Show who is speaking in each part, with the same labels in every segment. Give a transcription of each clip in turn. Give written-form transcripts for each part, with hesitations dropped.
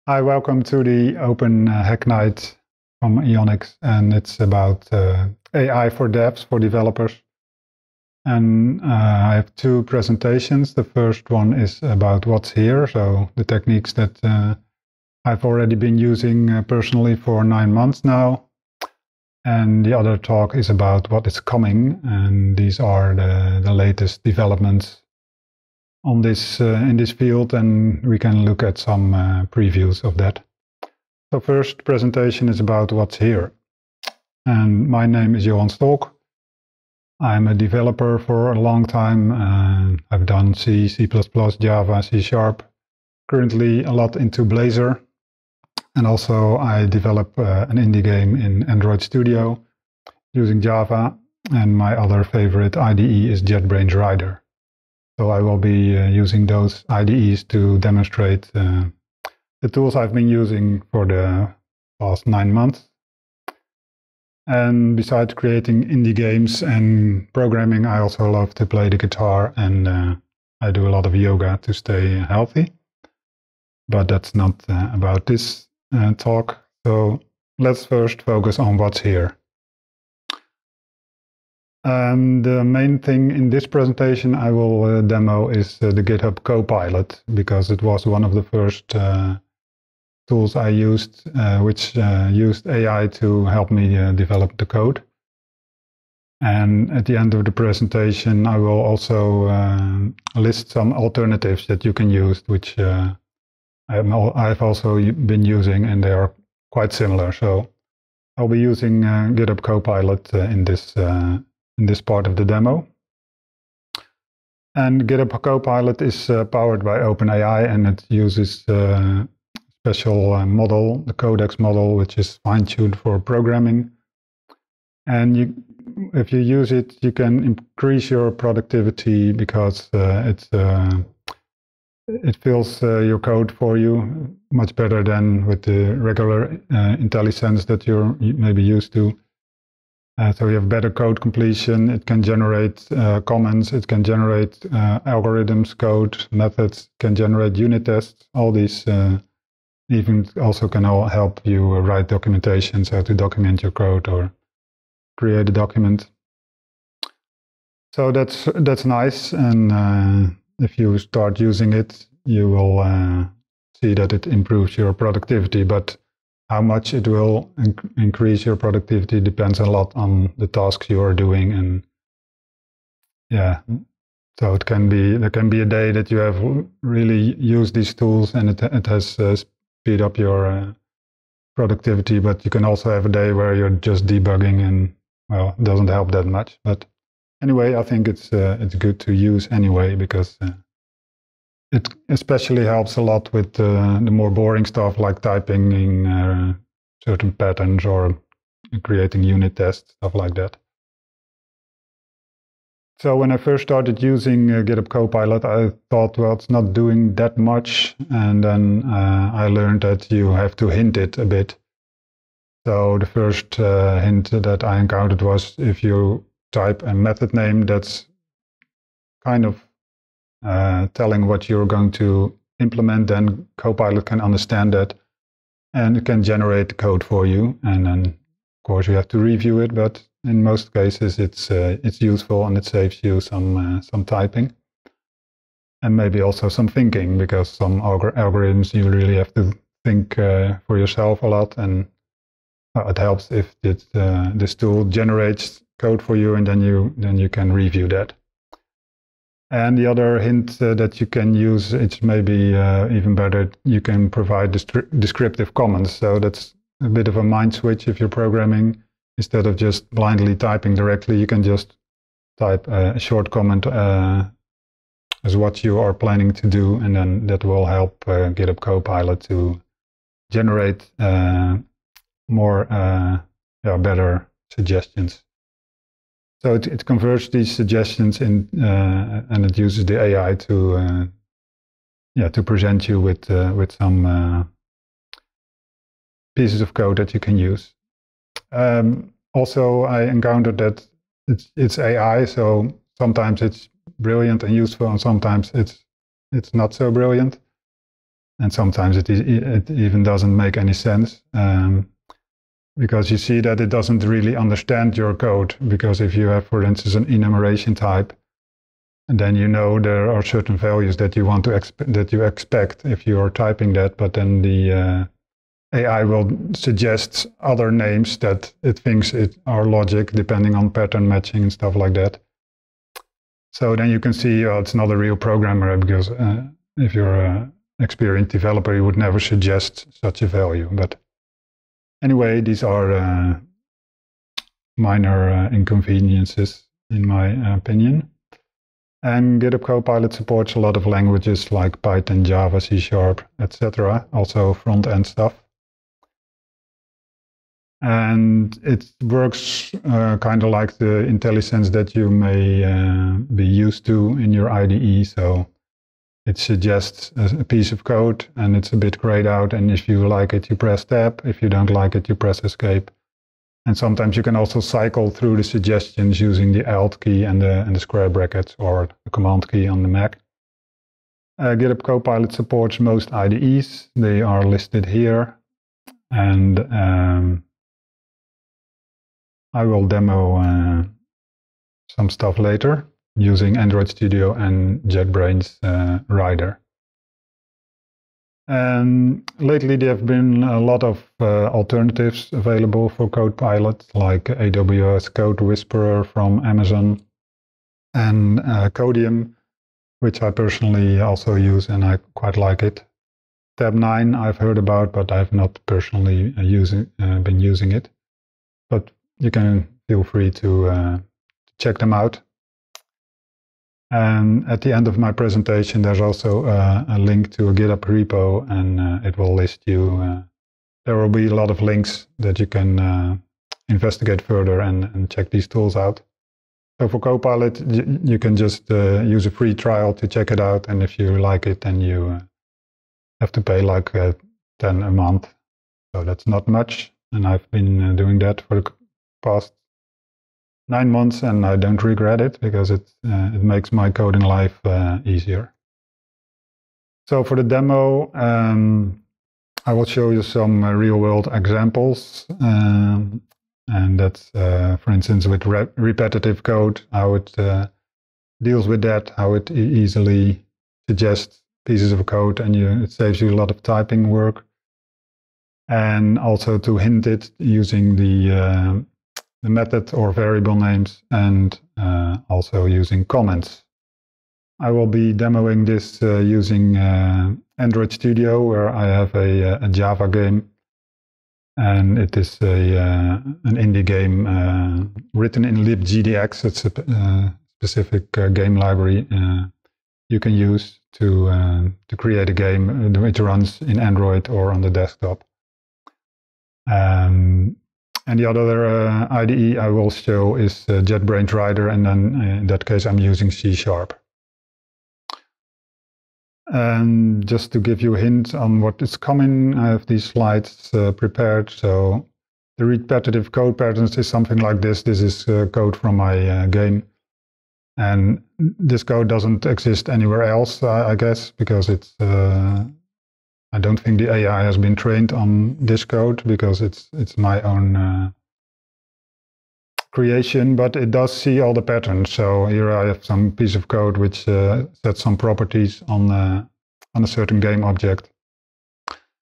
Speaker 1: Hi, welcome to the Open Hack Night from Eonics, and it's about AI for devs, for developers. And I have two presentations. The first one is about what's here, so the techniques that I've already been using personally for 9 months now. And the other talk is about what is coming, and these are the latest developments on this in this field, and we can look at some previews of that. So first presentation is about what's here. And my name is Johan Stolk. I'm a developer for a long time. I've done C, C++, Java, C#. Currently a lot into Blazor. And also I develop an indie game in Android Studio using Java. And my other favorite IDE is JetBrains Rider. So I will be using those IDEs to demonstrate the tools I've been using for the past 9 months. And besides creating indie games and programming, I also love to play the guitar, and I do a lot of yoga to stay healthy. But that's not about this talk. So let's first focus on what's here. The main thing in this presentation I will demo is the GitHub Copilot, because it was one of the first tools I used, which used AI to help me develop the code. And at the end of the presentation I will also list some alternatives that you can use, which I've also been using, and they are quite similar. So I'll be using GitHub Copilot in this part of the demo. And GitHub Copilot is powered by OpenAI, and it uses a special model, the Codex model, which is fine-tuned for programming. And if you use it, you can increase your productivity, because it fills your code for you much better than with the regular IntelliSense that you're maybe used to. So you have better code completion. It can generate comments, it can generate algorithms, code, methods, can generate unit tests. All these even also can all help you write documentation, so to document your code or create a document. So that's nice, and if you start using it, you will see that it improves your productivity. But how much it will increase your productivity depends a lot on the tasks you are doing, and yeah, so there can be a day that you have really used these tools and it has speed up your productivity, but you can also have a day where you're just debugging, and well, it doesn't help that much. But anyway, I think it's good to use anyway, because it especially helps a lot with the more boring stuff, like typing in certain patterns or creating unit tests, stuff like that. So when I first started using GitHub Copilot, I thought, well, it's not doing that much. And then I learned that you have to hint it a bit. So the first hint that I encountered was, if you type a method name that's kind of telling what you're going to implement, then Copilot can understand that and it can generate the code for you. And then, of course, you have to review it, but in most cases it's useful, and it saves you some typing and maybe also some thinking, because some algorithms you really have to think for yourself a lot, and it helps if this tool generates code for you, and then you can review that. And the other hint that you can use, it's maybe even better, you can provide descriptive comments. So that's a bit of a mind switch if you're programming. Instead of just blindly typing directly, you can just type a short comment as what you are planning to do, and then that will help GitHub Copilot to generate better suggestions. So it converts these suggestions in, and it uses the AI to present you with some pieces of code that you can use. Also, I encountered that it's AI, so sometimes it's brilliant and useful, and sometimes it's not so brilliant. And sometimes it even doesn't make any sense, because you see that it doesn't really understand your code. Because if you have, for instance, an enumeration type, and then you know there are certain values that you want to expect if you are typing that, but then the AI will suggest other names that it thinks are logic, depending on pattern matching and stuff like that. So then you can see it's not a real programmer, because if you're an experienced developer, you would never suggest such a value. But anyway, these are minor inconveniences, in my opinion. And GitHub Copilot supports a lot of languages like Python, Java, C#, etc. Also front-end stuff. And it works kind of like the IntelliSense that you may be used to in your IDE. So it suggests a piece of code, and it's a bit grayed out. And if you like it, you press Tab. If you don't like it, you press Escape. And sometimes you can also cycle through the suggestions using the Alt key and the square brackets, or the Command key on the Mac. GitHub Copilot supports most IDEs. They are listed here. And I will demo some stuff later using Android Studio and JetBrains Rider. And lately there have been a lot of alternatives available for Copilot, like AWS Code Whisperer from Amazon, and Codium, which I personally also use, and I quite like it. Tab9 I've heard about, but I've not personally been using it. But you can feel free to check them out. And at the end of my presentation, there's also a link to a GitHub repo, and it will list you. There will be a lot of links that you can investigate further and check these tools out. So for Copilot, you can just use a free trial to check it out, and if you like it, then you have to pay like 10 a month. So that's not much, and I've been doing that for the past 9 months, and I don't regret it, because it makes my coding life easier. So for the demo, I will show you some real-world examples, and that's, for instance, with repetitive code, how it deals with that, how it easily suggests pieces of code, and it saves you a lot of typing work. And also to hint it using the method or variable names, and also using comments. I will be demoing this using Android Studio, where I have a Java game, and it is an indie game written in libgdx. It's a specific game library you can use to create a game which runs in Android or on the desktop. And the other IDE I will show is JetBrains Rider, and then in that case I'm using C#. And just to give you a hint on what is coming, I have these slides prepared. So the repetitive code patterns is something like this. This is code from my game. And this code doesn't exist anywhere else, I guess, because it's I don't think the AI has been trained on this code, because it's my own creation, but it does see all the patterns. So here I have some piece of code which sets some properties on a certain game object.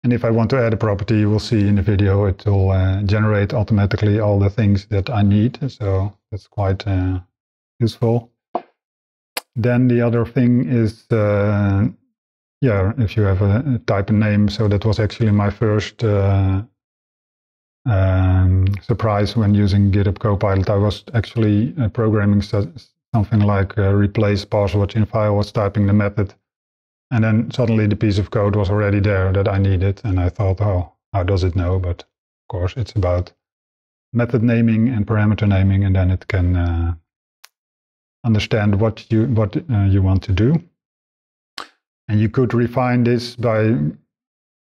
Speaker 1: And if I want to add a property, you will see in the video, it will generate automatically all the things that I need. So that's quite useful. Then the other thing is yeah, if you have a type a name. So that was actually my first surprise when using GitHub Copilot. I was actually programming something like replace password in file, was typing the method, and then suddenly the piece of code was already there that I needed, and I thought, oh, how does it know? But of course it's about method naming and parameter naming, and then it can understand what you want to do. And you could refine this by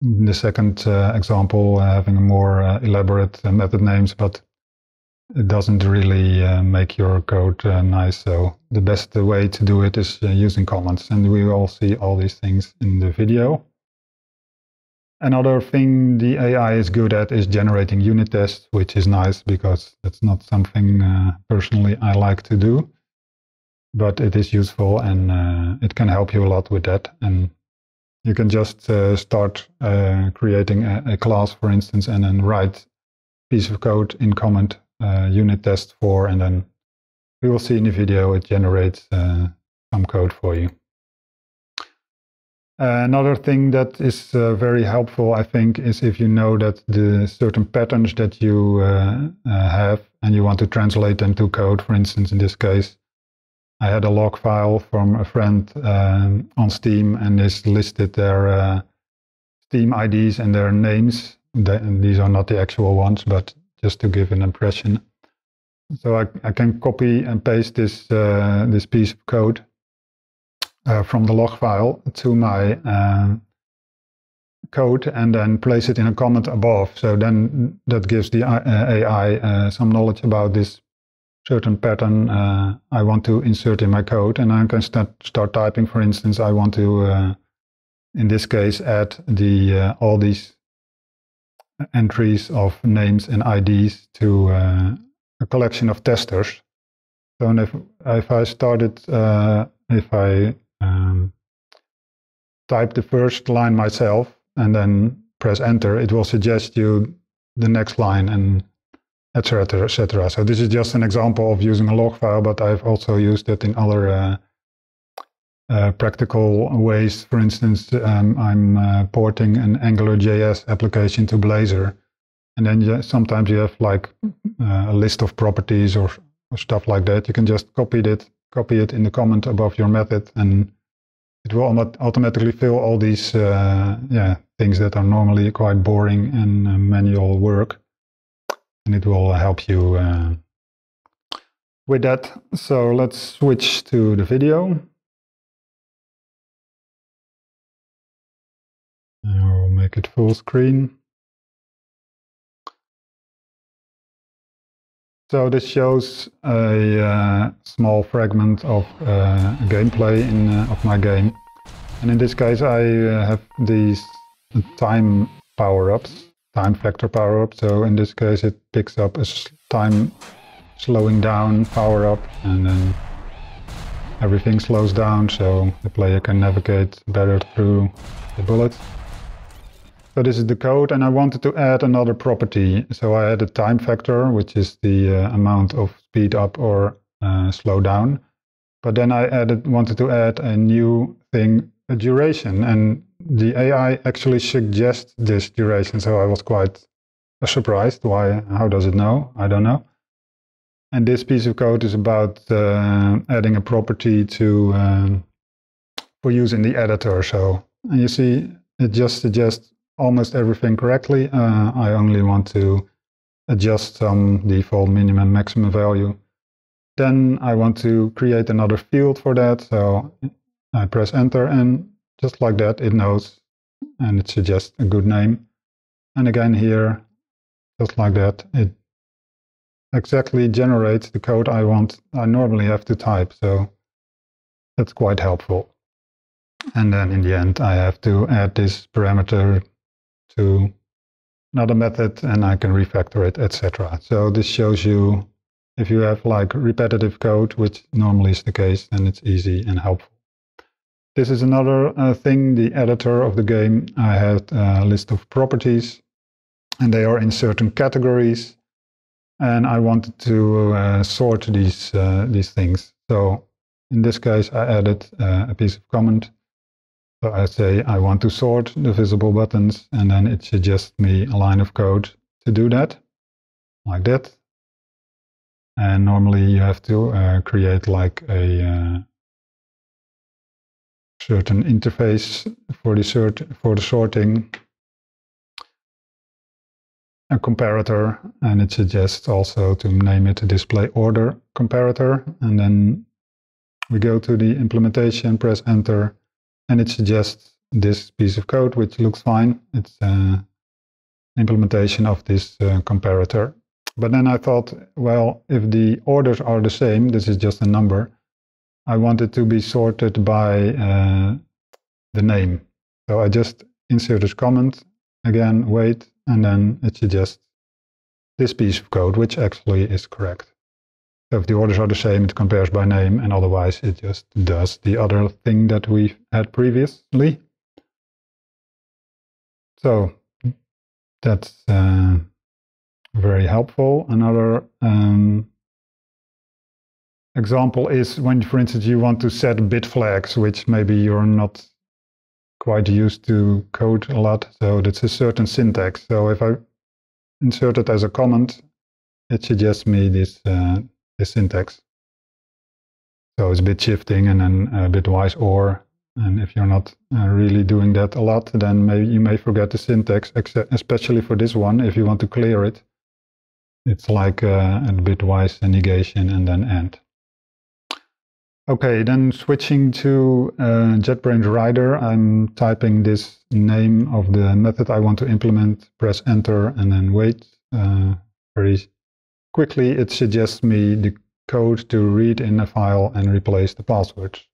Speaker 1: the second example, having a more elaborate method names, but it doesn't really make your code nice. So the best way to do it is using comments, and we will see all these things in the video. Another thing the AI is good at is generating unit tests, which is nice because that's not something personally I like to do. But it is useful, and it can help you a lot with that. And you can just start creating a class, for instance, and then write a piece of code in comment unit test for, and then we will see in the video it generates some code for you. Another thing that is very helpful, I think, is if you know that the certain patterns that you have and you want to translate them to code. For instance, in this case, I had a log file from a friend on Steam, and this listed their Steam IDs and their names. And these are not the actual ones, but just to give an impression. So I can copy and paste this this piece of code from the log file to my code and then place it in a comment above. So then that gives the AI some knowledge about this certain pattern I want to insert in my code, and I can start typing. For instance, I want to, in this case, add the all these entries of names and IDs to a collection of testers. So if I started, if I type the first line myself and then press enter, it will suggest you the next line, and etc., etc. So this is just an example of using a log file, but I've also used it in other practical ways. For instance, I'm porting an AngularJS application to Blazor, and then sometimes you have like a list of properties or stuff like that. You can just copy it in the comment above your method, and it will automatically fill all these things that are normally quite boring and manual work. And it will help you with that. So let's switch to the video. I'll make it full screen. So this shows a small fragment of gameplay of my game. And in this case I have these time power-ups. Time factor power-up. So in this case it picks up a time slowing down power-up, and then everything slows down so the player can navigate better through the bullets. So this is the code, and I wanted to add another property. So I added time factor, which is the amount of speed up or slow down. But then I wanted to add a new thing, a duration, and the AI actually suggests this duration, so I was quite surprised. How does it know? I don't know. And this piece of code is about adding a property for use in the editor. So, and you see, it just suggests almost everything correctly. I only want to adjust some default minimum maximum value. Then I want to create another field for that. So I press enter, and just like that, it knows, and it suggests a good name. And again here, just like that, it exactly generates the code I normally have to type. So that's quite helpful. And then in the end, I have to add this parameter to another method, and I can refactor it, etc. So this shows you, if you have like repetitive code, which normally is the case, then it's easy and helpful. This is another thing, the editor of the game. I had a list of properties, and they are in certain categories, and I wanted to sort these things. So in this case, I added a piece of comment. So I say I want to sort the visible buttons, and then it suggests me a line of code to do that, like that. And normally you have to create like a certain interface for the sorting, a comparator, and it suggests also to name it a display order comparator. And then we go to the implementation, press enter, and it suggests this piece of code, which looks fine. It's an implementation of this comparator. But then I thought, well, if the orders are the same, this is just a number, I want it to be sorted by the name. So I just insert this comment, again, wait, and then it suggests this piece of code, which actually is correct. So if the orders are the same, it compares by name, and otherwise it just does the other thing that we had previously. So that's very helpful. Another example is when, for instance, you want to set bit flags, which maybe you're not quite used to code a lot. So that's a certain syntax. So if I insert it as a comment, it suggests me this syntax. So it's bit shifting and then bitwise or. And if you're not really doing that a lot, then maybe you may forget the syntax, especially for this one. If you want to clear it, it's like a bitwise negation and then end. Okay, then switching to JetBrains Rider, I'm typing this name of the method I want to implement, press enter, and then wait. Very quickly, it suggests me the code to read in a file and replace the passwords.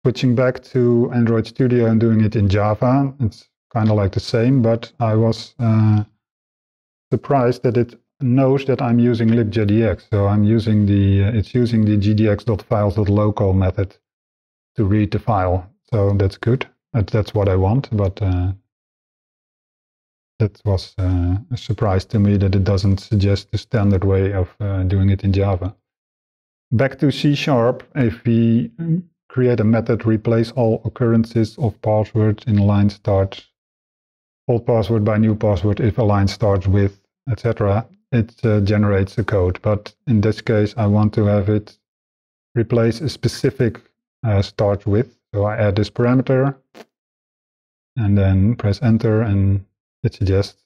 Speaker 1: Switching back to Android Studio and doing it in Java, it's kind of like the same, but I was surprised that it knows that I'm using libjdx. So I'm using it's using the gdx.files.local method to read the file. So that's good. That's what I want, but that was a surprise to me that it doesn't suggest the standard way of doing it in Java. Back to C#, if we create a method, replace all occurrences of passwords in line starts old password by new password if a line starts with, etc. It generates the code. But in this case, I want to have it replace a specific start with. So I add this parameter and then press enter, and it suggests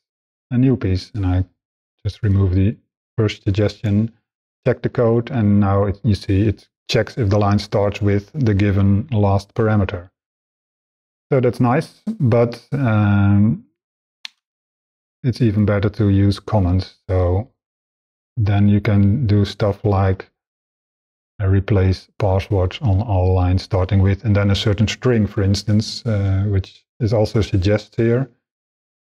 Speaker 1: a new piece. And I just remove the first suggestion, check the code, and now you see it checks if the line starts with the given last parameter. So that's nice, but it's even better to use comments. So then you can do stuff like replace passwords on all lines starting with, and then a certain string, for instance, which is also suggested here.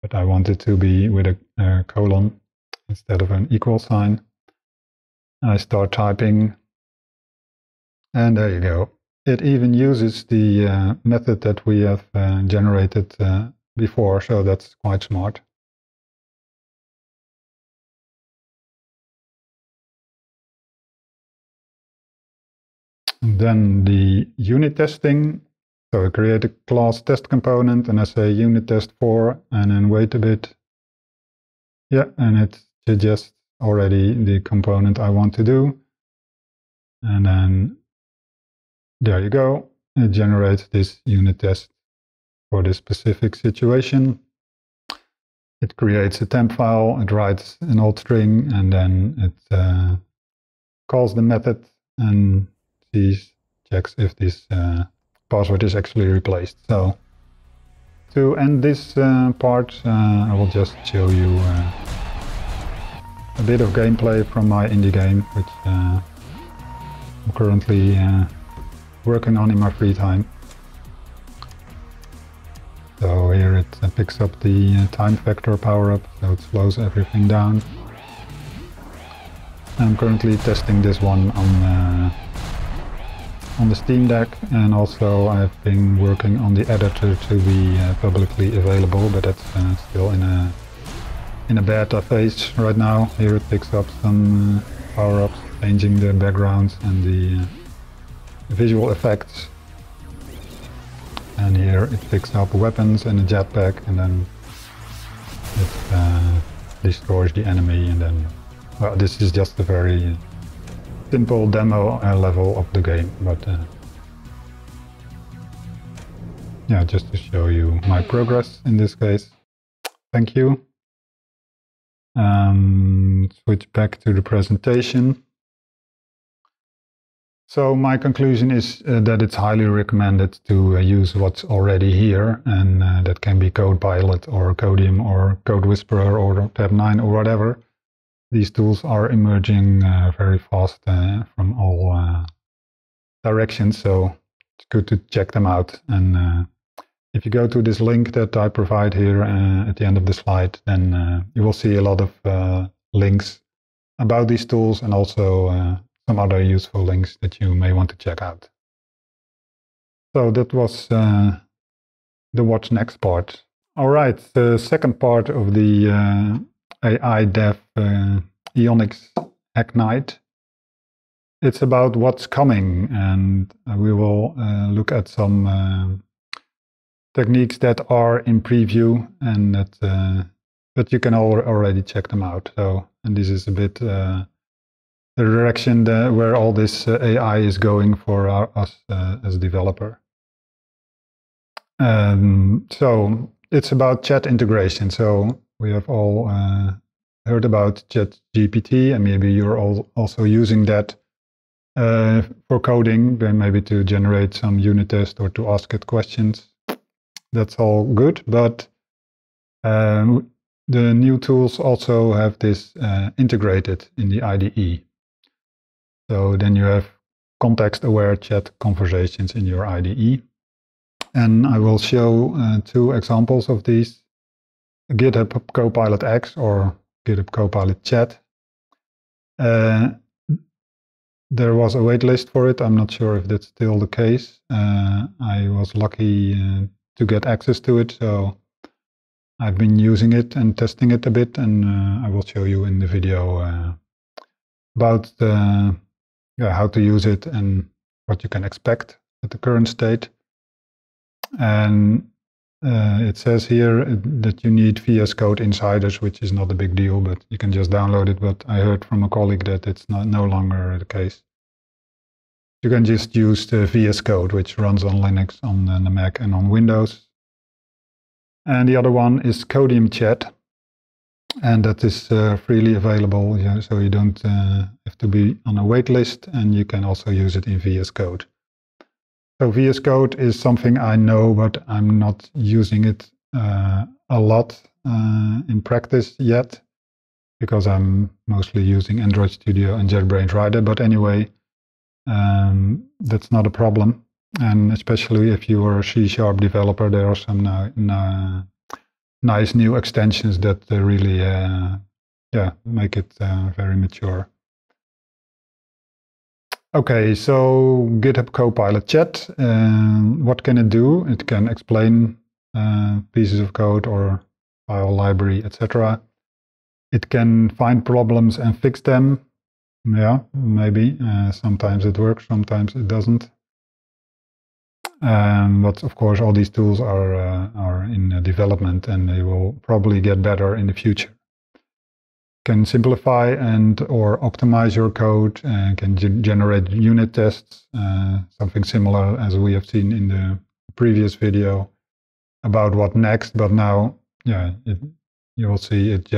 Speaker 1: But I want it to be with a colon instead of an equal sign. I start typing, and there you go. It even uses the method that we have generated before, so that's quite smart. And then the unit testing. So I create a class test component, and I say unit test 4, and then wait a bit. Yeah, and it suggests already the component I want to do. And then there you go. It generates this unit test for this specific situation. It creates a temp file, it writes an old string, and then it calls the method and checks if this password is actually replaced. So to end this part, I will just show you a bit of gameplay from my indie game, which I'm currently working on in my free time. So here it picks up the time factor power-up, so it slows everything down. I'm currently testing this one on the Steam Deck, and also I've been working on the editor to be publicly available, but that's still in a beta phase right now. Here it picks up some power-ups, changing the backgrounds and the visual effects. And here it picks up weapons and a jetpack, and then it destroys the enemy, and then, well, this is just a very simple demo level of the game, but yeah, just to show you my progress in this case. Thank you. Switch back to the presentation. So my conclusion is that it's highly recommended to use what's already here, and that can be CodePilot or Codium or CodeWhisperer or Tab9 or whatever. These tools are emerging very fast from all directions, so it's good to check them out. And if you go to this link that I provide here at the end of the slide, then you will see a lot of links about these tools and also some other useful links that you may want to check out. So that was the what's next part. All right, the second part of the AI Dev Eonics Hack Night. It's about what's coming, and we will look at some techniques that are in preview and that you can already check them out. So, and this is a bit the direction where all this AI is going for us as a developer. So it's about chat integration. So we have all heard about ChatGPT, and maybe you're also using that for coding, then maybe to generate some unit test or to ask it questions. That's all good, but the new tools also have this integrated in the IDE. So then you have context-aware chat conversations in your IDE. And I will show two examples of these. GitHub Copilot X or GitHub Copilot Chat. There was a waitlist for it. I'm not sure if that's still the case. I was lucky to get access to it, so I've been using it and testing it a bit, and I will show you in the video about how to use it and what you can expect at the current state. And it says here that you need VS Code insiders, which is not a big deal, but you can just download it. But I heard from a colleague that it's no longer the case. You can just use the VS Code, which runs on Linux, on the Mac, and on Windows. And the other one is Codium Chat, and that is freely available, so you don't have to be on a wait list, and you can also use it in VS Code. So VS Code is something I know, but I'm not using it a lot in practice yet, because I'm mostly using Android Studio and JetBrains Rider. But anyway, that's not a problem. And especially if you are a C# developer, there are some nice new extensions that really make it very mature. Okay, so GitHub Copilot Chat, what can it do? It can explain pieces of code or file library, etc. It can find problems and fix them. Yeah, maybe. Sometimes it works, sometimes it doesn't. But of course, all these tools are in development, and they will probably get better in the future. Can simplify and or optimize your code, and can generate unit tests, something similar as we have seen in the previous video about what next. But now, you will see it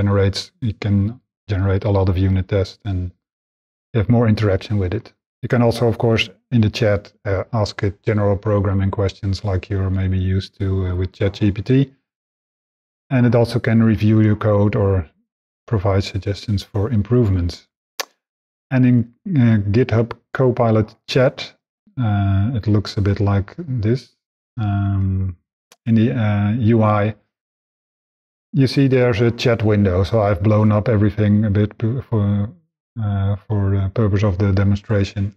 Speaker 1: can generate a lot of unit tests, and you have more interaction with it. You can also, of course, in the chat, ask it general programming questions like you're maybe used to with ChatGPT. And it also can review your code or provide suggestions for improvements. And in GitHub Copilot Chat, it looks a bit like this. In the UI, you see there's a chat window, so I've blown up everything a bit for the purpose of the demonstration,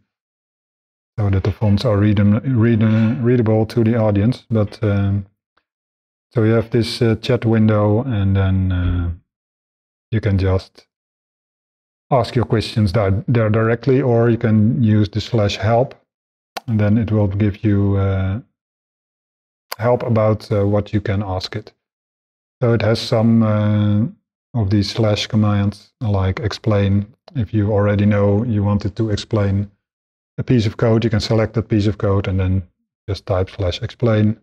Speaker 1: so that the fonts are readable to the audience. But so you have this chat window, and then you can just ask your questions there directly, or you can use the /help, and then it will give you help about what you can ask it. So it has some of these / commands, like explain. If you already know you wanted to explain a piece of code, you can select that piece of code and then just type /explain.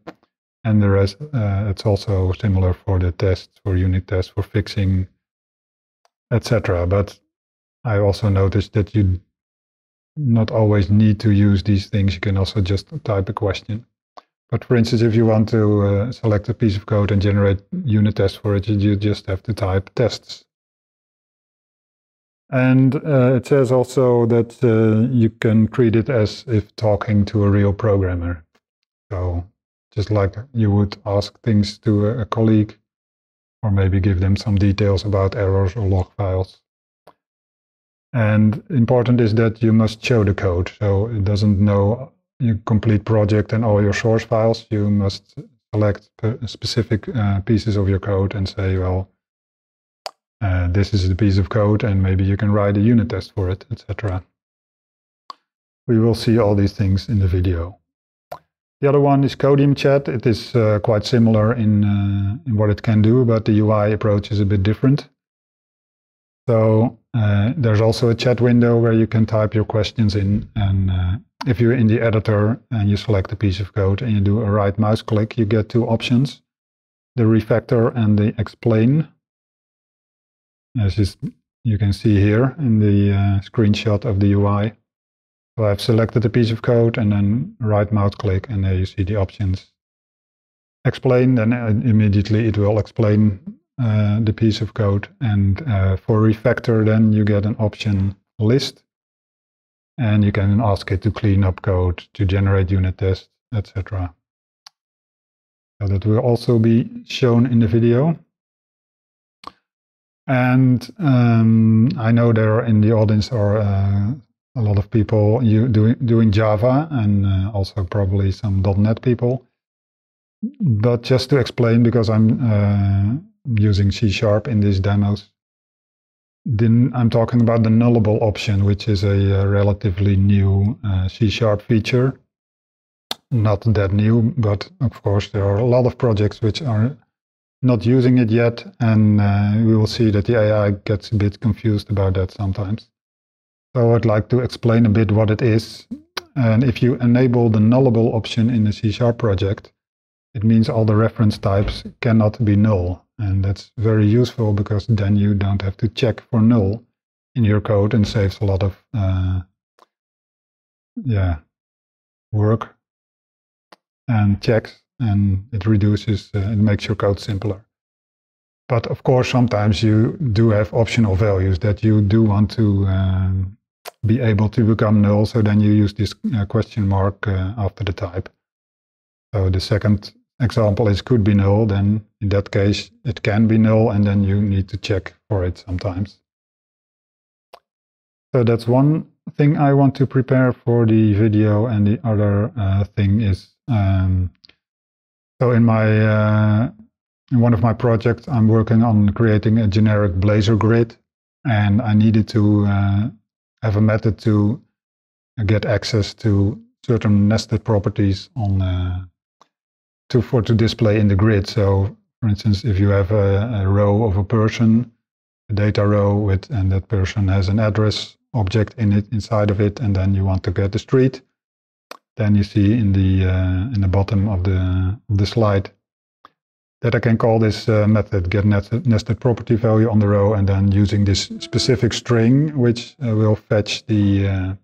Speaker 1: And the rest, it's also similar for the tests, for unit tests, for fixing, etc. But I also noticed that you not always need to use these things. You can also just type a question. But for instance, if you want to select a piece of code and generate unit tests for it, you just have to type tests. And it says also that you can treat it as if talking to a real programmer. So just like you would ask things to a colleague, or maybe give them some details about errors or log files. And important is that you must show the code, so it doesn't know your complete project and all your source files. You must select specific pieces of your code and say, well, this is the piece of code, and maybe you can write a unit test for it, etc. We will see all these things in the video. The other one is Codium Chat. It is quite similar in what it can do, but the UI approach is a bit different. So there's also a chat window where you can type your questions in, and if you're in the editor and you select a piece of code and you do a right mouse click, you get two options, the refactor and the explain. As you can see here in the screenshot of the UI. So I've selected a piece of code and then right mouse click, and there you see the options. Explain, then immediately it will explain the piece of code, and for refactor then you get an option list, and you can ask it to clean up code, to generate unit tests, etc. So that will also be shown in the video. And I know there in the audience are a lot of people doing Java, and also probably some .NET people. But just to explain, because I'm using C# in these demos, then I'm talking about the nullable option, which is a relatively new C# feature. Not that new, but of course there are a lot of projects which are not using it yet, and we will see that the AI gets a bit confused about that sometimes. So I'd like to explain a bit what it is. And if you enable the nullable option in the C# project, it means all the reference types cannot be null. And that's very useful, because then you don't have to check for null in your code, and saves a lot of work and checks, and it reduces, it makes your code simpler. But of course, sometimes you do have optional values that you do want to be able to become null, so then you use this question mark after the type. So the second example is could be null, then in that case it can be null, and then you need to check for it sometimes. So that's one thing I want to prepare for the video, and the other thing is, so in one of my projects I'm working on creating a generic Blazor grid, and I needed to have a method to get access to certain nested properties on to display in the grid. So for instance, if you have a row of a person, a data row and that person has an address object inside of it, and then you want to get the street, then you see in the bottom of the slide that I can call this method get nested property value on the row, and then using this specific string, which will fetch the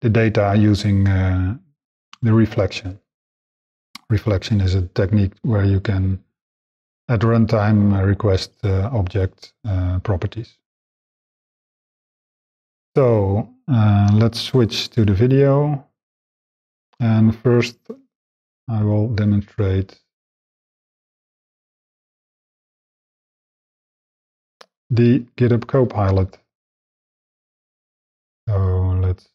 Speaker 1: data using the reflection. Reflection is a technique where you can at runtime request object properties. So let's switch to the video, and first I will demonstrate the GitHub Copilot. So let's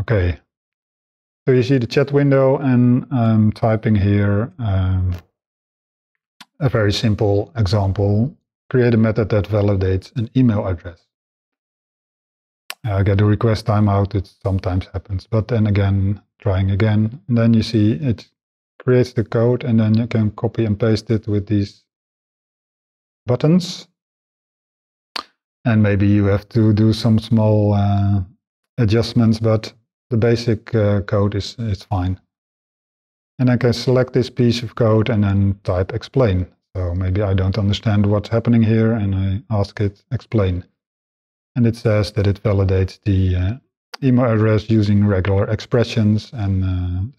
Speaker 1: okay. So you see the chat window, and I'm typing here a very simple example. Create a method that validates an email address. I get a request timeout, it sometimes happens, but then again, trying again, and then you see it creates the code, and then you can copy and paste it with these buttons. And maybe you have to do some small adjustments, but the basic code is fine. And I can select this piece of code and then type explain. So maybe I don't understand what's happening here, and I ask it explain. And it says that it validates the email address using regular expressions and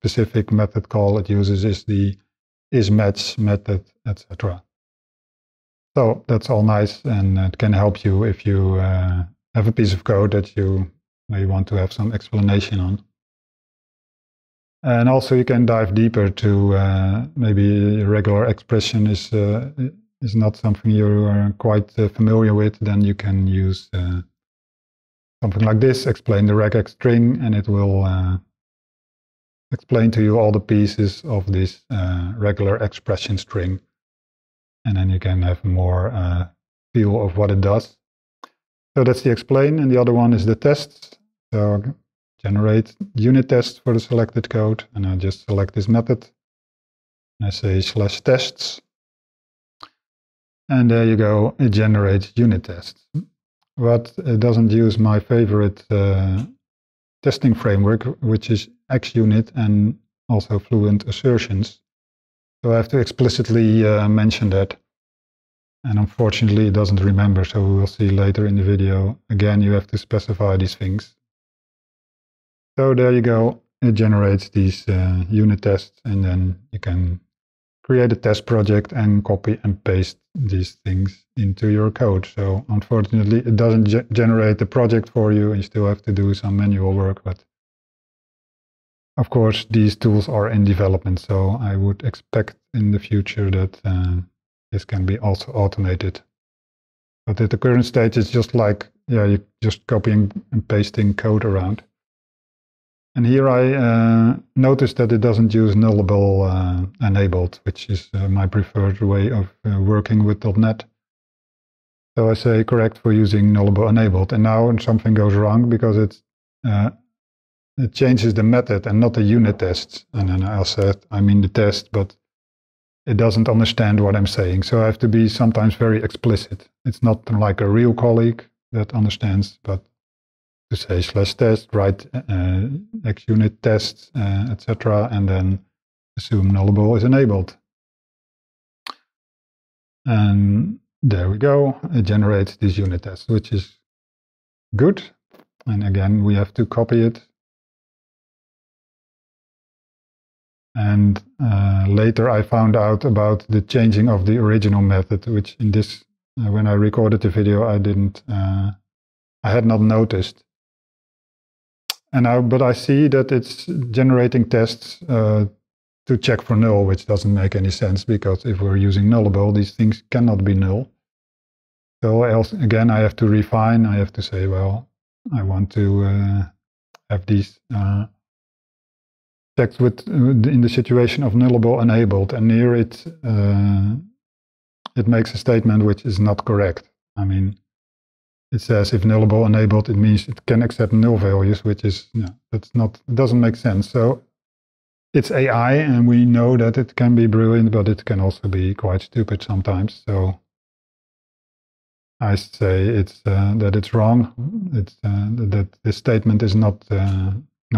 Speaker 1: specific method call it uses is the isMatch method, etc. So that's all nice, and it can help you if you have a piece of code that you may want to have some explanation on. And also you can dive deeper to maybe a regular expression is not something you're quite familiar with. Then you can use something like this, explain the regex string, and it will explain to you all the pieces of this regular expression string. And then you can have more feel of what it does. So that's the explain, and the other one is the tests. So generate unit tests for the selected code, and I just select this method. And I say /tests. And there you go, it generates unit tests. But it doesn't use my favorite testing framework, which is XUnit and also Fluent Assertions. So I have to explicitly mention that. And unfortunately, it doesn't remember, so we will see later in the video. Again, you have to specify these things. So there you go, it generates these unit tests, and then you can create a test project and copy and paste these things into your code. So unfortunately, it doesn't generate the project for you, and you still have to do some manual work. But of course, these tools are in development, so I would expect in the future that this can be also automated. But at the current stage, it's just like, yeah, you're just copying and pasting code around. And here I noticed that it doesn't use nullable enabled, which is my preferred way of working with .NET. So I say correct for using nullable enabled. And now something goes wrong because it changes the method and not the unit tests. And then I said, I mean the test, but it doesn't understand what I'm saying. So I have to be sometimes very explicit. It's not like a real colleague that understands, but to say /test, write XUnit tests, etc., and then assume nullable is enabled. And there we go. It generates these unit tests, which is good. And again, we have to copy it. And later I found out about the changing of the original method, which in this, when I recorded the video, I had not noticed. And but I see that it's generating tests to check for null, which doesn't make any sense, because if we're using nullable, these things cannot be null. So again, I have to refine. I have to say, well, I want to have these checks in the situation of nullable enabled, and here it makes a statement which is not correct. I mean, it says if nullable enabled, it means it can accept null values, which is, that's not, it doesn't make sense. So it's AI, and we know that it can be brilliant, but it can also be quite stupid sometimes. So I say it's that it's wrong. It's that this statement is not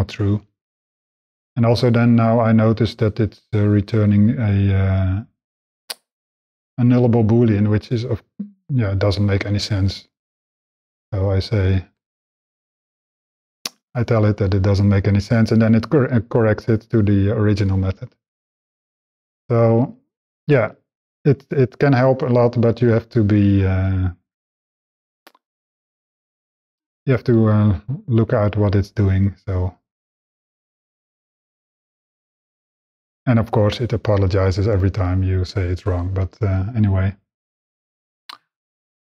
Speaker 1: true. And also then now I noticed that it's returning a nullable Boolean, which is doesn't make any sense. So I tell it that it doesn't make any sense, and then it corrects it to the original method. So yeah, it can help a lot, but you have to be look at what it's doing. So, and of course it apologizes every time you say it's wrong. But anyway.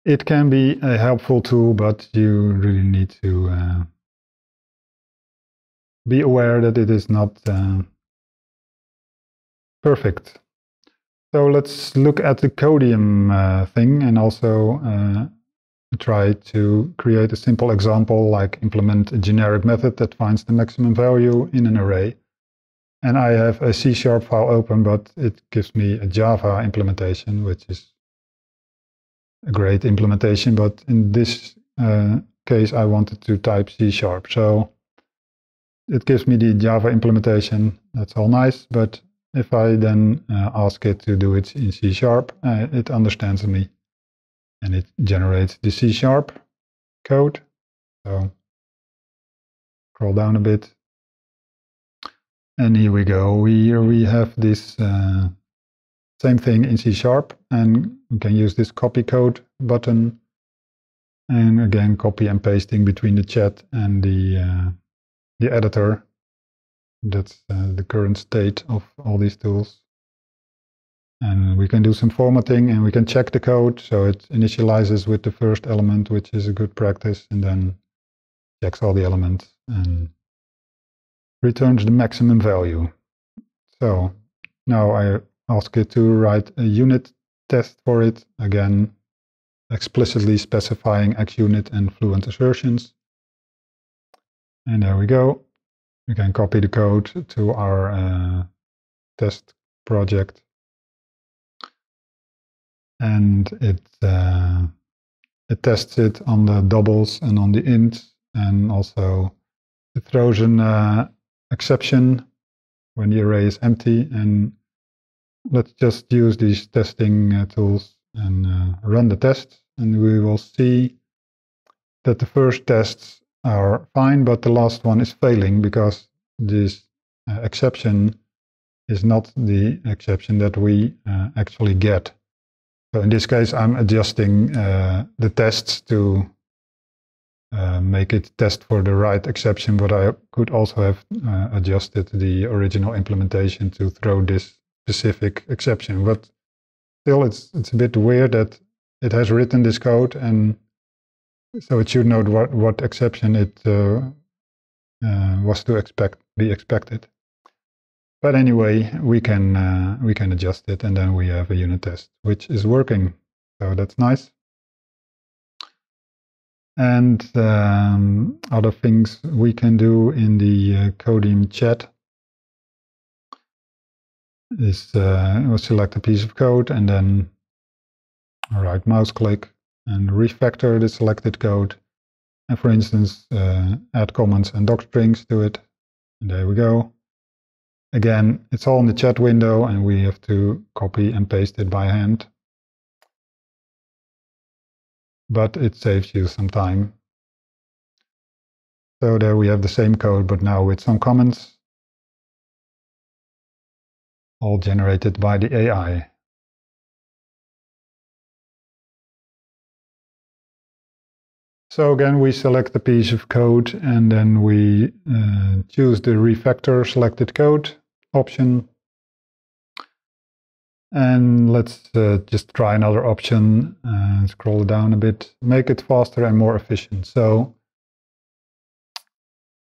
Speaker 1: It can be a helpful tool, but you really need to be aware that it is not perfect. So let's look at the Codium thing, and also try to create a simple example, like implement a generic method that finds the maximum value in an array. And I have a C# file open, but it gives me a Java implementation, which is a great implementation, but in this case I wanted to type C#. So it gives me the Java implementation. That's all nice, but if I then ask it to do it in C#, it understands me, and it generates the C# code. So scroll down a bit. And here we go. We have this same thing in C#, and we can use this copy code button. And again, copy and pasting between the chat and the editor. That's the current state of all these tools. And we can do some formatting, and we can check the code. So it initializes with the first element, which is a good practice, and then checks all the elements and returns the maximum value. So now I ask it to write a unit test for it, again explicitly specifying XUnit and fluent assertions. And there we go. We can copy the code to our test project. And it tests it on the doubles and on the ints, and also it throws an exception when the array is empty. And let's just use these testing tools and run the test, and we will see that the first tests are fine, but the last one is failing because this exception is not the exception that we actually get. So in this case, I'm adjusting the tests to make it test for the right exception, but I could also have adjusted the original implementation to throw this specific exception. But still, it's a bit weird that it has written this code, and so it should know what exception it was to be expected. But anyway, we can adjust it, and then we have a unit test which is working. So that's nice. And other things we can do in the Codium chat is we'll select a piece of code and then right mouse click and refactor the selected code. And for instance, add comments and docstrings to it. And there we go. Again, it's all in the chat window, and we have to copy and paste it by hand. But it saves you some time. So there we have the same code, but now with some comments, all generated by the AI. So again, we select a piece of code, and then we choose the refactor selected code option. And let's just try another option, scroll down a bit, make it faster and more efficient. So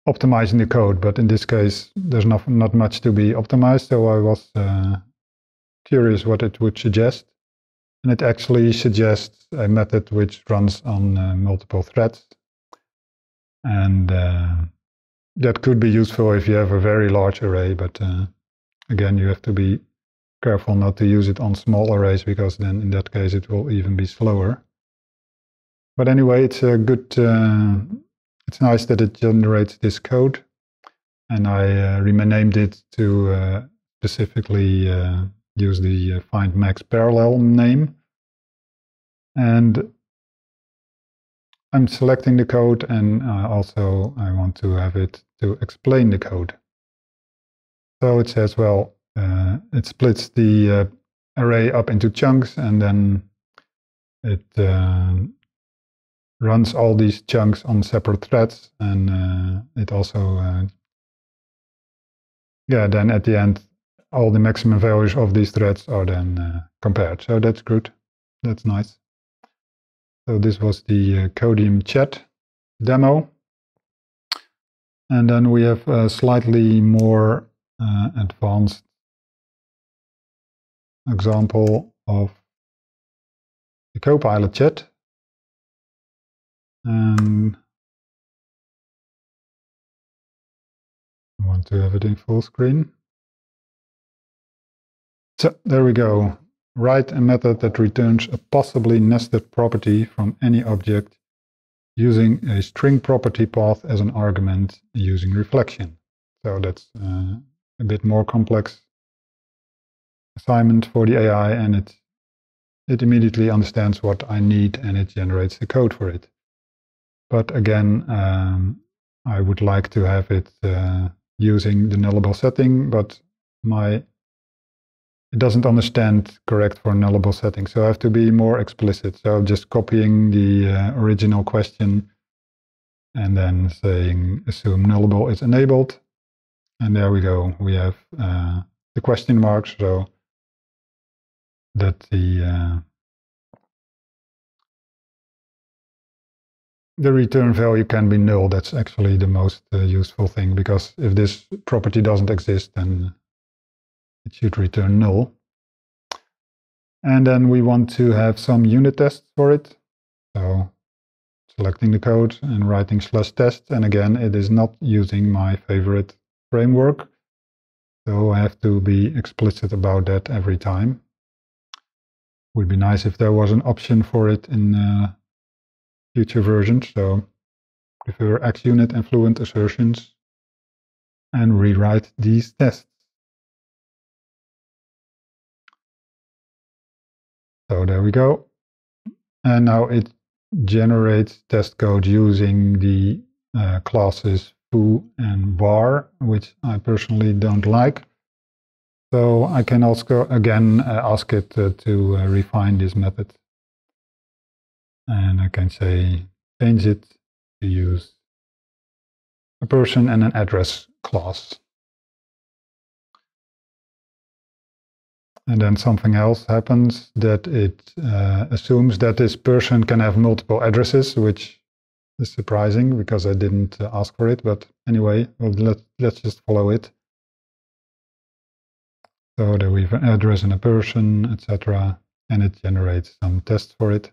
Speaker 1: optimizing the code, but in this case, there's not much to be optimized. So I was curious what it would suggest. And it actually suggests a method which runs on multiple threads. And that could be useful if you have a very large array, but again, you have to be careful not to use it on small arrays, because then in that case it will even be slower. But anyway, it's a good, it's nice that it generates this code. And I renamed it to specifically use the find max parallel name. And I'm selecting the code, and also I want to have it to explain the code. So it says, well, it splits the array up into chunks, and then it runs all these chunks on separate threads, and it also, then at the end, all the maximum values of these threads are then compared. So that's good. That's nice. So this was the Codium chat demo. And then we have a slightly more advanced example of the Copilot chat. And I want to have it in full screen. So there we go. Write a method that returns a possibly nested property from any object using a string property path as an argument using reflection. So that's a bit more complex assignment for the AI, and it immediately understands what I need, and it generates the code for it. But again, I would like to have it using the nullable setting, but it doesn't understand correct for nullable setting. So I have to be more explicit. So I'm just copying the original question and then saying assume nullable is enabled. And there we go. We have the question marks, so that the return value can be null. That's actually the most useful thing, because if this property doesn't exist, then it should return null. And then we want to have some unit tests for it. So selecting the code and writing /test. And again, it is not using my favorite framework. So I have to be explicit about that every time. Would be nice if there was an option for it in future versions. So prefer XUnit and Fluent assertions and rewrite these tests. So there we go. And now it generates test code using the classes foo and var, which I personally don't like. So I can also again ask it to refine this method. And I can say change it to use a person and an address class. And then something else happens, that it assumes that this person can have multiple addresses, which is surprising because I didn't ask for it. But anyway, well, let's just follow it. So there we have an address and a person, etc. And it generates some tests for it.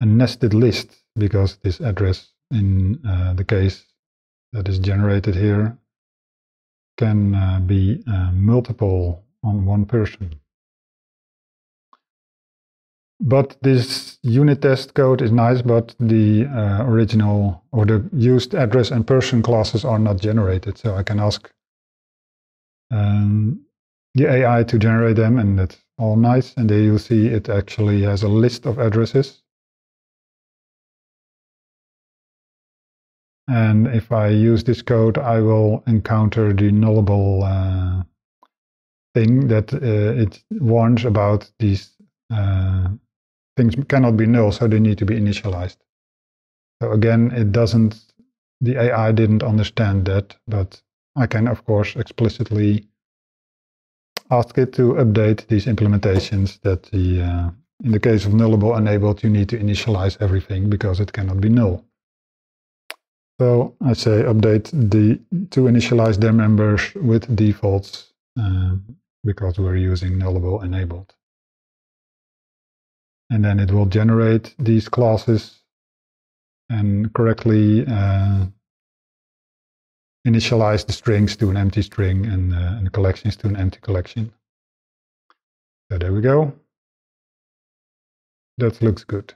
Speaker 1: A nested list, because this address in the case that is generated here can be multiple on one person. But this unit test code is nice, but the original or the used address and person classes are not generated. So I can ask the AI to generate them, and that's all nice. And there you see it actually has a list of addresses. And if I use this code, I will encounter the nullable thing that it warns about these things cannot be null, so they need to be initialized. So again, the AI didn't understand that, but I can, of course, explicitly ask it to update these implementations that in the case of nullable enabled, you need to initialize everything because it cannot be null. So I say update to initialize their members with defaults because we're using nullable enabled. And then it will generate these classes and correctly initialize the strings to an empty string and the collections to an empty collection. So there we go. That looks good.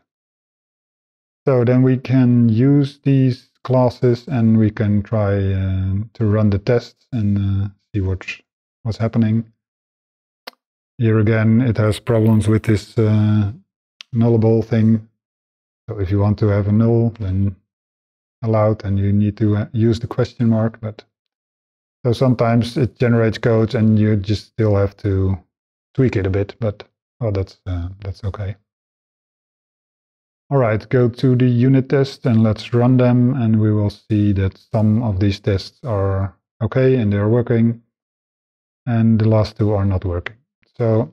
Speaker 1: So then we can use these classes and we can try to run the tests and see what's happening. Here again, it has problems with this nullable thing. So if you want to have a null, then allowed, and you need to use the question mark. But so sometimes it generates codes and you just still have to tweak it a bit, but well, that's okay. All right, go to the unit test and let's run them, and we will see that some of these tests are okay and they're working, and the last two are not working. So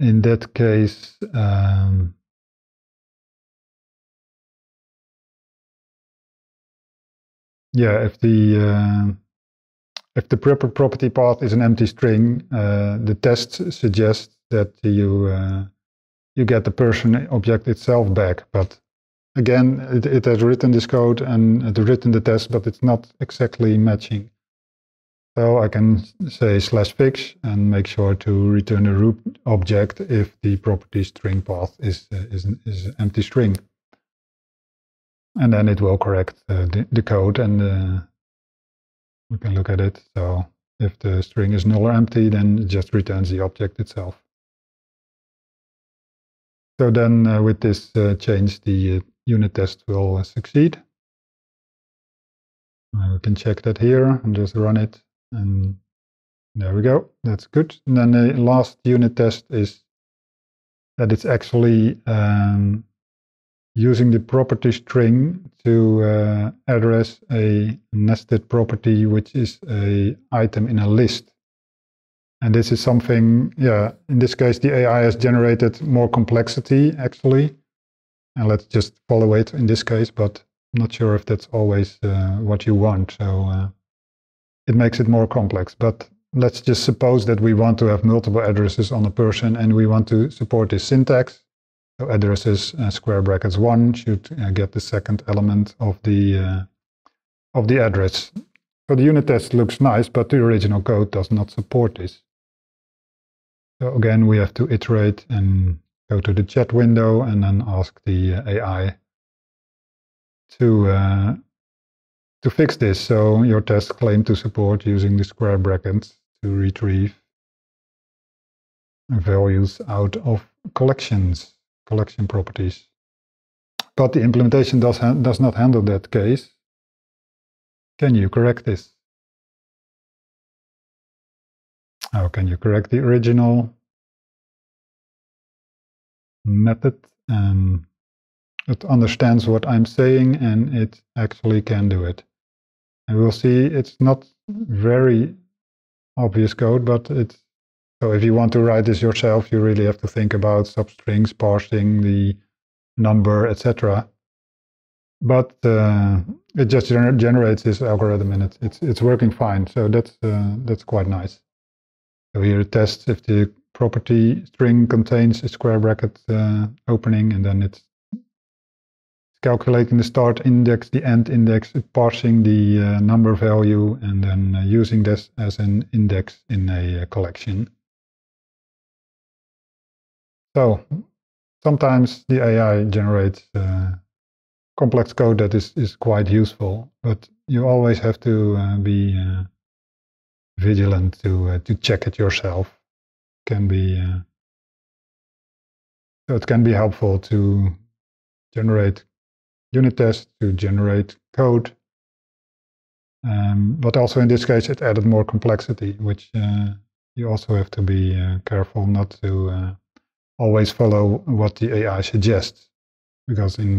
Speaker 1: in that case, yeah, if the property path is an empty string, the test suggests that you get the person object itself back. But again, it has written this code and it has written the test, but it's not exactly matching. So I can say /fix and make sure to return a root object if the property string path is an empty string. And then it will correct the code, and we can look at it. So if the string is null or empty, then it just returns the object itself. So then with this change, the unit test will succeed. We can check that here and just run it, and there we go. That's good. And then the last unit test is that it's actually using the property string to address a nested property, which is an item in a list. And this is something, yeah, in this case, the AI has generated more complexity, actually. And let's just follow it in this case, but I'm not sure if that's always what you want. So it makes it more complex. But let's just suppose that we want to have multiple addresses on a person and we want to support this syntax. So addresses square brackets 1 should get the second element of the address. So the unit test looks nice, but the original code does not support this. So again, we have to iterate and go to the chat window and then ask the AI to fix this. So your test claimed to support using the square brackets to retrieve values out of collection properties. But the implementation does not handle that case. Can you correct this? How can you correct the original method? It understands what I'm saying and it actually can do it. And we'll see it's not very obvious code, but it's so if you want to write this yourself, you really have to think about substrings, parsing the number, etc. But it just generates this algorithm and it's working fine. So that's quite nice. So here it tests if the property string contains a square bracket opening, and then it's calculating the start index, the end index, parsing the number value, and then using this as an index in a collection. So sometimes the AI generates complex code that is quite useful, but you always have to be vigilant to check it yourself. Can be so it can be helpful to generate unit tests, to generate code, but also in this case it added more complexity, which you also have to be careful not to always follow what the AI suggests, because in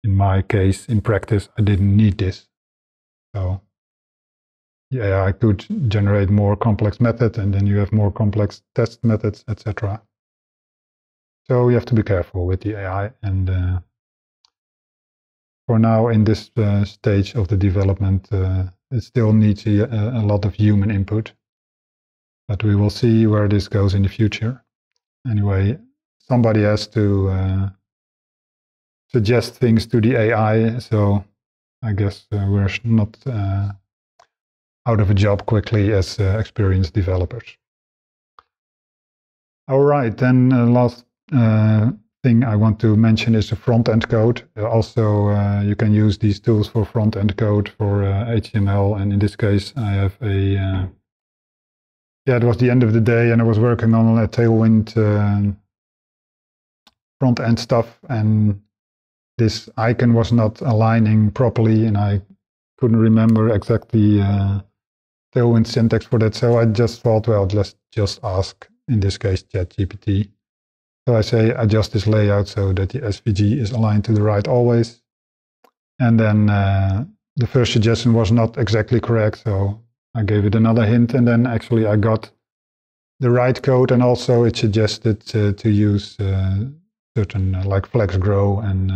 Speaker 1: my case, in practice, I didn't need this. So the AI could generate more complex methods, and then you have more complex test methods, etc. So you have to be careful with the AI, and for now, in this stage of the development, it still needs a lot of human input, but we will see where this goes in the future. Anyway, somebody has to suggest things to the AI, so I guess we're not out of a job quickly as experienced developers. All right, then last thing I want to mention is the front-end code. Also, you can use these tools for front-end code for HTML, and in this case, I have a yeah, it was the end of the day, and I was working on a Tailwind front-end stuff, and this icon was not aligning properly, and I couldn't remember exactly Tailwind syntax for that. So I just thought, well, let's just ask, in this case, ChatGPT. So I say, adjust this layout so that the SVG is aligned to the right always. And then the first suggestion was not exactly correct, so I gave it another hint, and then actually I got the right code, and also it suggested to use certain like flex grow and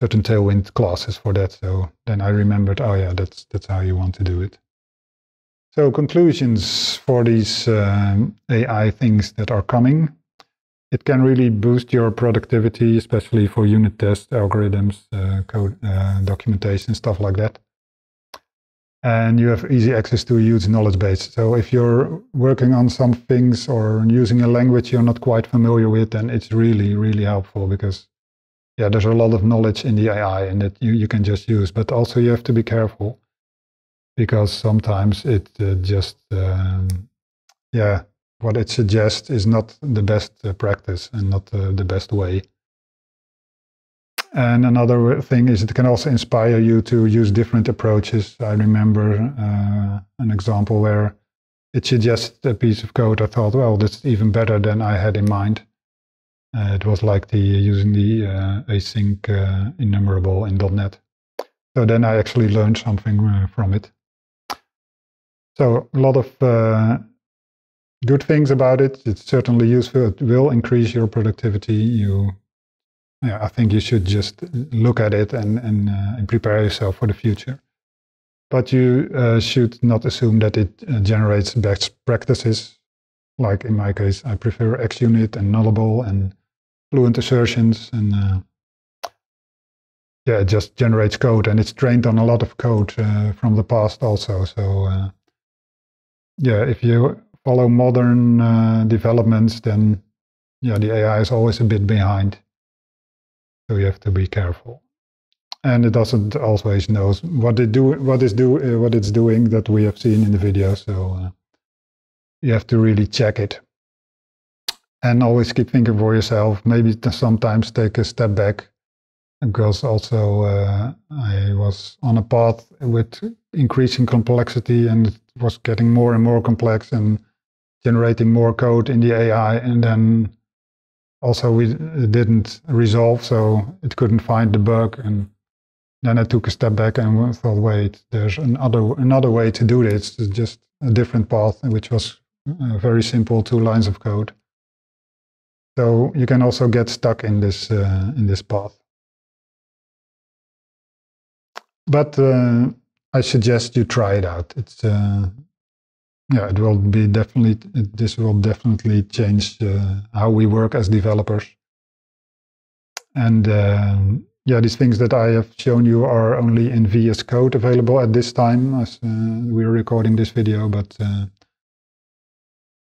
Speaker 1: certain Tailwind classes for that. So then I remembered, oh yeah, that's how you want to do it. So conclusions for these AI things that are coming. It can really boost your productivity, especially for unit tests, algorithms, code documentation, stuff like that. And you have easy access to a huge knowledge base. So if you're working on some things or using a language you're not quite familiar with, then it's really, really helpful, because yeah, there's a lot of knowledge in the AI and that you can just use. But also you have to be careful, because sometimes it just, yeah, what it suggests is not the best practice and not the best way. And another thing is it can also inspire you to use different approaches. I remember an example where it suggests a piece of code. I thought, well, that's even better than I had in mind. It was like using the async enumerable in .NET. So then I actually learned something from it. So a lot of good things about it. It's certainly useful. It will increase your productivity. I think you should just look at it and prepare yourself for the future. But you should not assume that it generates best practices. Like in my case, I prefer XUnit and Nullable and fluent assertions, and it just generates code, and it's trained on a lot of code from the past also. So if you follow modern developments, then the AI is always a bit behind. So you have to be careful. And it doesn't always know what it's doing that we have seen in the video. So you have to really check it. And always keep thinking for yourself. Maybe sometimes take a step back, because also I was on a path with increasing complexity, and it was getting more and more complex and generating more code in the AI, and then also we didn't resolve, so it couldn't find the bug. And then I took a step back and thought, wait, there's another way to do this. It's just a different path, which was very simple, 2 lines of code. So you can also get stuck in this path. But I suggest you try it out. It's it will be this will definitely change how we work as developers. And these things that I have shown you are only in VS Code available at this time, as we're recording this video. But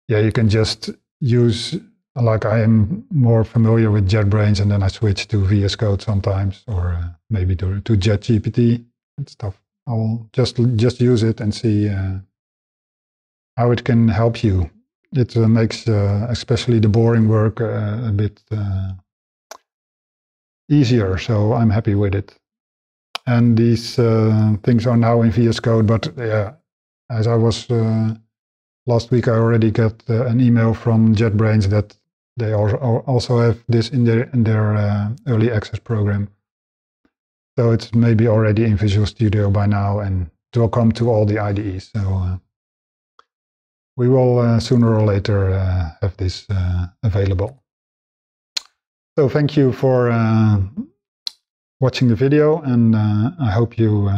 Speaker 1: you can just use, like I am more familiar with JetBrains, and then I switch to VS Code sometimes, or maybe to JetGPT and stuff. I'll just use it and see how it can help you. It makes especially the boring work a bit easier, so I'm happy with it. And these things are now in VS Code, but as I was last week, I already got an email from JetBrains that they also have this in their early access program. So it's maybe already in Visual Studio by now, and it will come to all the IDEs. So we will sooner or later have this available. So thank you for watching the video, and I hope you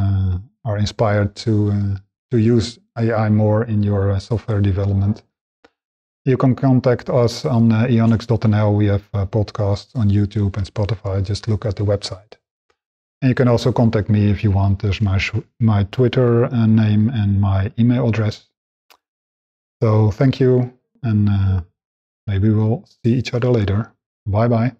Speaker 1: are inspired to use AI more in your software development. You can contact us on eonics.nl. We have podcasts on YouTube and Spotify. Just look at the website. And you can also contact me if you want. There's my Twitter name and my email address. So thank you, and maybe we'll see each other later. Bye-bye.